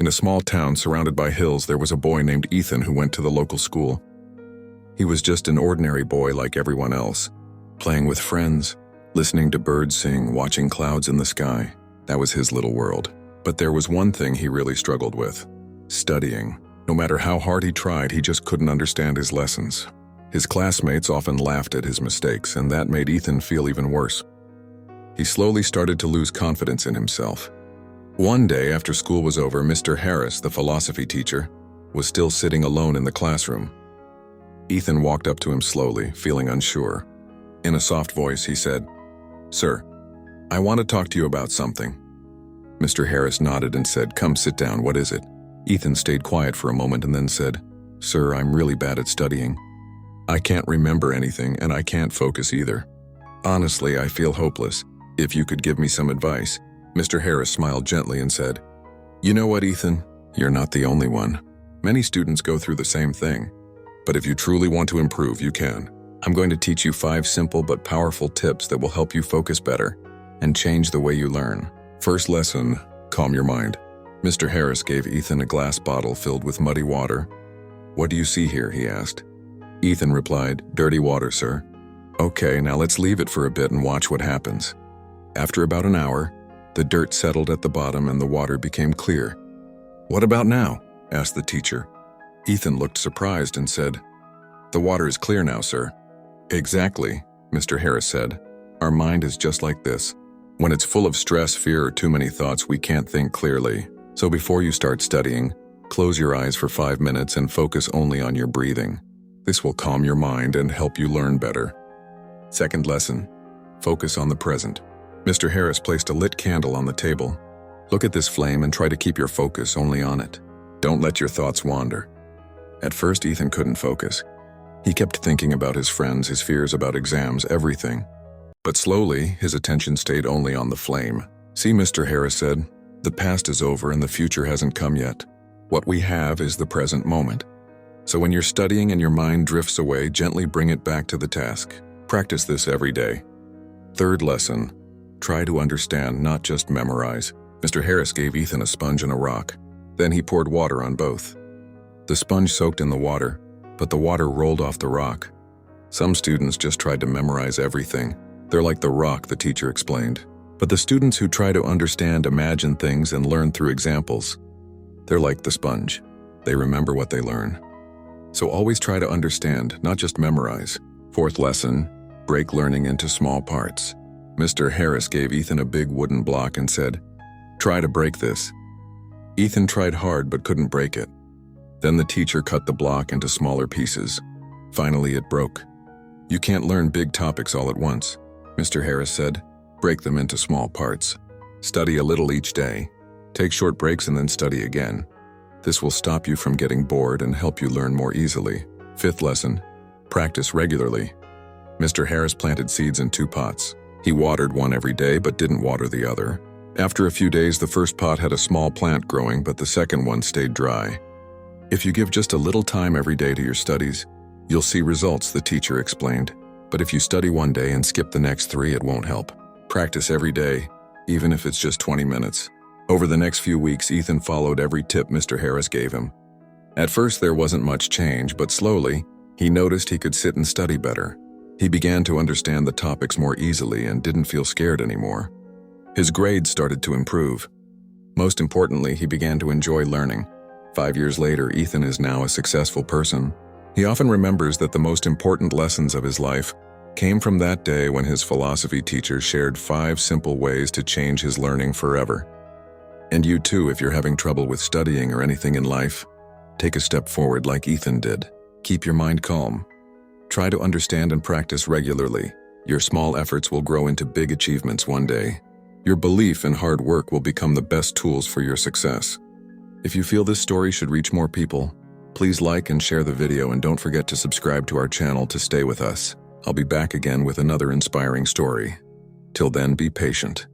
In a small town surrounded by hills, there was a boy named Ethan who went to the local school. He was just an ordinary boy like everyone else, playing with friends, listening to birds sing, watching clouds in the sky. That was his little world. But there was one thing he really struggled with: studying. No matter how hard he tried, he just couldn't understand his lessons. His classmates often laughed at his mistakes, and that made Ethan feel even worse. He slowly started to lose confidence in himself. One day after school was over, Mr. Harris, the philosophy teacher, was still sitting alone in the classroom. Ethan walked up to him slowly, feeling unsure. In a soft voice, he said, "Sir, I want to talk to you about something." Mr. Harris nodded and said, "Come sit down, what is it?" Ethan stayed quiet for a moment and then said, "Sir, I'm really bad at studying. I can't remember anything and I can't focus either. Honestly, I feel hopeless. If you could give me some advice." Mr. Harris smiled gently and said, "You know what, Ethan? You're not the only one. Many students go through the same thing. But if you truly want to improve, you can. I'm going to teach you 5 simple but powerful tips that will help you focus better and change the way you learn. First lesson, calm your mind." Mr. Harris gave Ethan a glass bottle filled with muddy water. "What do you see here?" he asked. Ethan replied, "Dirty water, sir." "Okay, now let's leave it for a bit and watch what happens." After about an hour, the dirt settled at the bottom and the water became clear. "What about now?" asked the teacher. Ethan looked surprised and said, "The water is clear now, sir." "Exactly," Mr. Harris said. "Our mind is just like this. When it's full of stress, fear, or too many thoughts, we can't think clearly. So before you start studying, close your eyes for 5 minutes and focus only on your breathing. This will calm your mind and help you learn better." Second lesson, focus on the present. Mr. Harris placed a lit candle on the table. Look at this flame and try to keep your focus only on it. Don't let your thoughts wander. At first, Ethan couldn't focus. He kept thinking about his friends, his fears about exams, everything. But slowly, his attention stayed only on the flame. "See," Mr. Harris said, "the past is over and the future hasn't come yet. What we have is the present moment. So when you're studying and your mind drifts away, gently bring it back to the task. Practice this every day." Third lesson, try to understand, not just memorize. Mr. Harris gave Ethan a sponge and a rock. Then he poured water on both. The sponge soaked in the water, but the water rolled off the rock. Some students just tried to memorize everything. They're like the rock, the teacher explained. But the students who try to understand, imagine things, and learn through examples, they're like the sponge. They remember what they learn. So always try to understand, not just memorize. Fourth lesson, break learning into small parts. Mr. Harris gave Ethan a big wooden block and said, "Try to break this." Ethan tried hard but couldn't break it. Then the teacher cut the block into smaller pieces. Finally, it broke. "You can't learn big topics all at once," Mr. Harris said. "Break them into small parts. Study a little each day. Take short breaks and then study again. This will stop you from getting bored and help you learn more easily." Fifth lesson, practice regularly. Mr. Harris planted seeds in 2 pots. He watered one every day but didn't water the other. After a few days, the first pot had a small plant growing, but the second one stayed dry. "If you give just a little time every day to your studies, you'll see results," the teacher explained. "But if you study one day and skip the next 3, it won't help. Practice every day, even if it's just 20 minutes. Over the next few weeks, Ethan followed every tip Mr. Harris gave him. At first, there wasn't much change, but slowly, he noticed he could sit and study better. He began to understand the topics more easily and didn't feel scared anymore. His grades started to improve. Most importantly, he began to enjoy learning. 5 years later, Ethan is now a successful person. He often remembers that the most important lessons of his life came from that day when his philosophy teacher shared 5 simple ways to change his learning forever. And you too, if you're having trouble with studying or anything in life, take a step forward like Ethan did. Keep your mind calm. Try to understand and practice regularly. Your small efforts will grow into big achievements one day. Your belief and hard work will become the best tools for your success. If you feel this story should reach more people, please like and share the video, and don't forget to subscribe to our channel to stay with us. I'll be back again with another inspiring story. Till then, be patient.